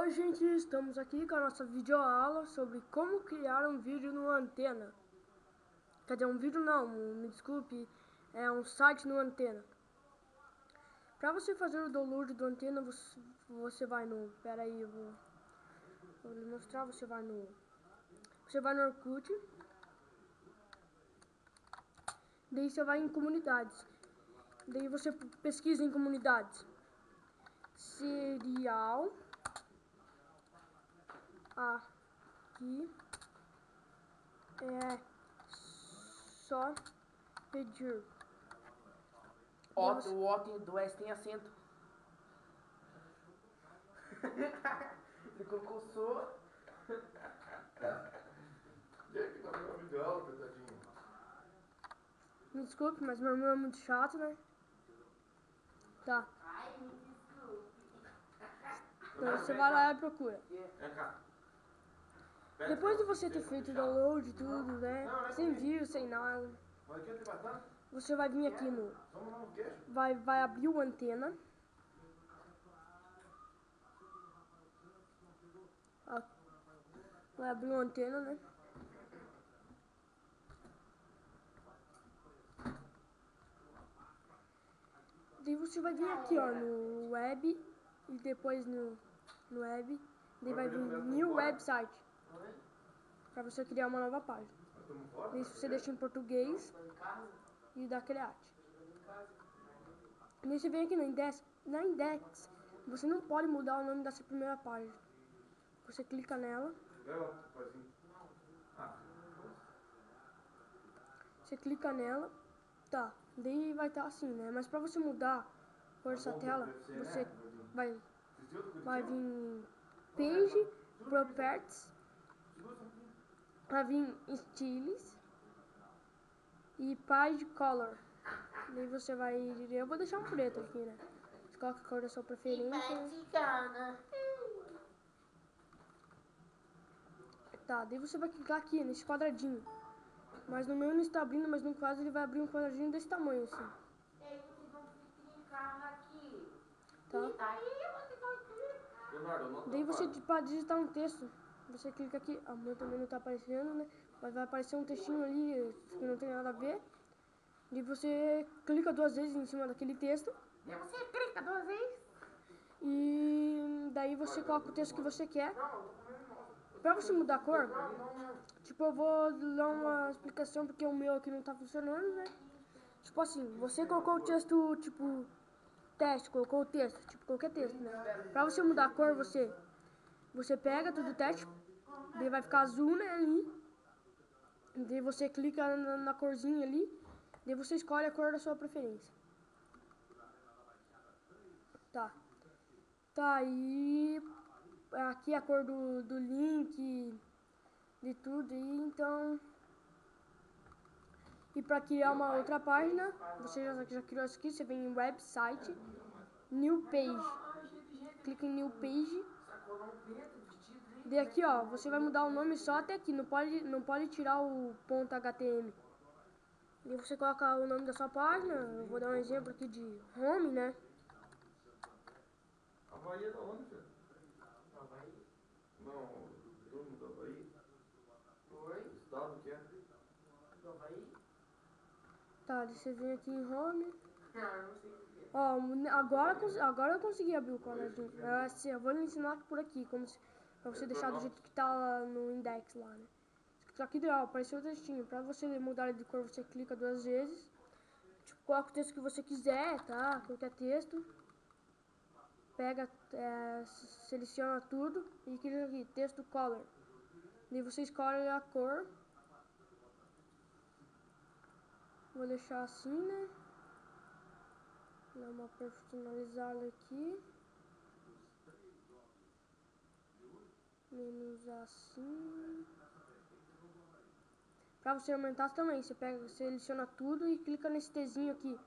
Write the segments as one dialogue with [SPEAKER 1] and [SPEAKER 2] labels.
[SPEAKER 1] Oi gente, estamos aqui com a nossa videoaula sobre como criar um vídeo no Antena. Quer dizer, um vídeo não, me desculpe, é um site no Antena. Para você fazer o download do Antena, você vai no... Pera aí, eu vou lhe mostrar, você vai no Orkut. Daí você vai em comunidades. Daí você pesquisa em comunidades. Serial. Aqui é só pedir.
[SPEAKER 2] O O do S tem acento. Você colocou só.
[SPEAKER 3] E aí, que tá meu amigão, coitadinho.
[SPEAKER 1] Me desculpe, mas meu irmão é muito chato, né? Tá.
[SPEAKER 2] Ai, me desculpe.
[SPEAKER 1] Então você vai lá e procura.
[SPEAKER 3] Vem cá.
[SPEAKER 1] Depois de você ter feito o download e tudo, né? Sem vírus, sem nada.
[SPEAKER 3] Mas aqui tem bastante?
[SPEAKER 1] Você vai vir aqui no...
[SPEAKER 3] Vamos lá no queijo?
[SPEAKER 1] Vai abrir o Antena. Vai abrir o Antena, né? Daí você vai vir aqui, ó, no web. E depois no web. Daí vai vir new website. Pra você criar uma nova página. Daí você deixa em português e dá create. Daí você vem aqui no index. Na index, você não pode mudar o nome dessa primeira página. Você clica nela. Você clica nela. Tá. Daí vai estar assim, né? Mas pra você mudar a cor dessa tela, você vai vir em Page, Properties, vai vir Styles e Page Color. Daí você vai... Eu vou deixar um preto aqui, né? Você coloca a cor da sua preferência. Tá, daí você vai clicar aqui nesse quadradinho. Mas no meu não está abrindo, mas no caso ele vai abrir um quadradinho desse tamanho, assim.
[SPEAKER 2] E aí vocês vão clicar aqui.
[SPEAKER 1] Tá?
[SPEAKER 2] E daí vocês vão clicar.
[SPEAKER 1] Daí você, para digitar um texto, você clica aqui. A meu também não está aparecendo, né? Mas vai aparecer um textinho ali que não tem nada a ver. E você clica 2 vezes em cima daquele texto.
[SPEAKER 2] E aí você clica 2 vezes.
[SPEAKER 1] E daí você coloca o texto que você quer. Pra você mudar a cor, tipo, eu vou dar uma explicação porque o meu aqui não tá funcionando, né? Tipo assim, você colocou o texto, tipo, teste, colocou o texto, tipo, qualquer texto, né? Pra você mudar a cor, você pega tudo o teste, daí vai ficar azul, né, ali. Daí você clica na corzinha ali, daí você escolhe a cor da sua preferência. Tá. Tá, e aqui a cor do link, de tudo, e então... E para criar uma outra página, você já criou isso aqui, você vem em website, new page. Clica em new page. Daí aqui, ó, você vai mudar o nome só até aqui, não pode tirar o ponto .html. E você coloca o nome da sua página, eu vou dar um exemplo aqui de home, né?
[SPEAKER 3] Havaí é da onde, filho? Havaí? Não, turno do Havaí.
[SPEAKER 2] Oi?
[SPEAKER 3] O estado que é?
[SPEAKER 2] Do Havaí?
[SPEAKER 1] Tá, você vem aqui em home.
[SPEAKER 2] Não, não sei o que é.
[SPEAKER 1] Ó, agora eu consegui abrir o quadradinho. Assim, eu vou lhe ensinar por aqui, pra você deixar do jeito que tá lá no index lá, né? Só que ó, apareceu o textinho. Pra você mudar de cor, você clica 2 vezes. Tipo, coloca o texto que você quiser, tá? Qualquer texto. Pega, seleciona tudo e clica aqui, texto color. Daí você escolhe a cor. Vou deixar assim, né? Dar uma personalizada aqui. Menos assim. Pra você aumentar também, você pega, seleciona tudo e clica nesse Tzinho aqui.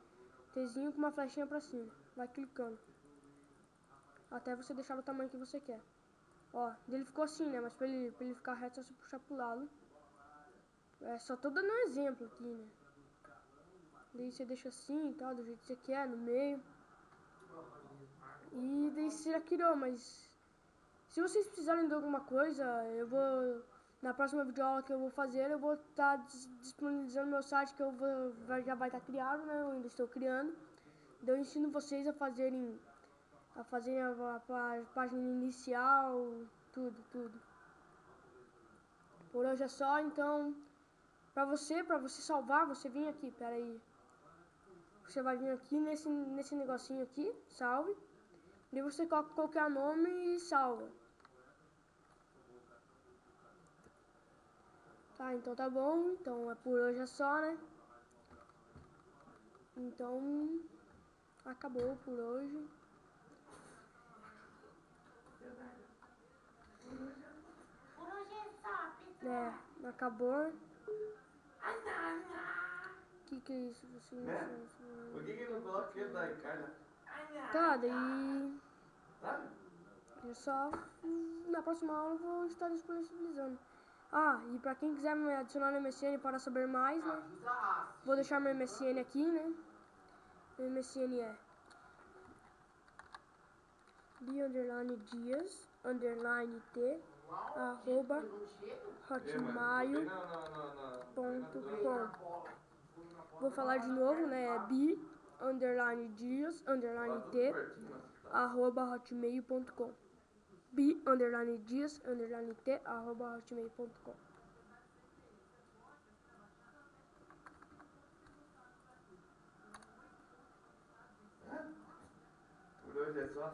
[SPEAKER 1] Tzinho com uma flechinha pra cima. Vai clicando. Até você deixar o tamanho que você quer. Ó, ele ficou assim, né? Mas pra ele ficar reto, é só você puxar pro lado. Só tô dando um exemplo aqui, né? Daí você deixa assim, tá? Do jeito que você quer, no meio. E daí você já criou, mas... Se vocês precisarem de alguma coisa, eu vou... Na próxima videoaula que eu vou fazer, eu vou estar disponibilizando meu site que já vai estar criado, né? Eu ainda estou criando. Então eu ensino vocês a fazerem a página inicial, tudo. Por hoje é só, então, pra você salvar, você vem aqui, peraí. Você vai vir aqui nesse negocinho aqui, salve. Daí você coloca qualquer nome e salva. Tá, então tá bom. Então por hoje é só, né? Então, acabou por hoje.
[SPEAKER 2] Por hoje é só, pessoal.
[SPEAKER 1] É, acabou. Que é isso? Você
[SPEAKER 3] Por que não coloca aquele da Ricardo?
[SPEAKER 1] Tá, daí...
[SPEAKER 3] Sabe?
[SPEAKER 1] Eu só... Na próxima aula eu vou estar disponibilizando. Ah, e pra quem quiser me adicionar no MSN para saber mais, né? Vou deixar meu MSN aqui, né? Meu MSN é... _Dias_T @hotmail.com. Vou falar de novo, né? É _Dias_T @hotmail.com. _Dias_T @hotmail.com.
[SPEAKER 3] Por hoje é só.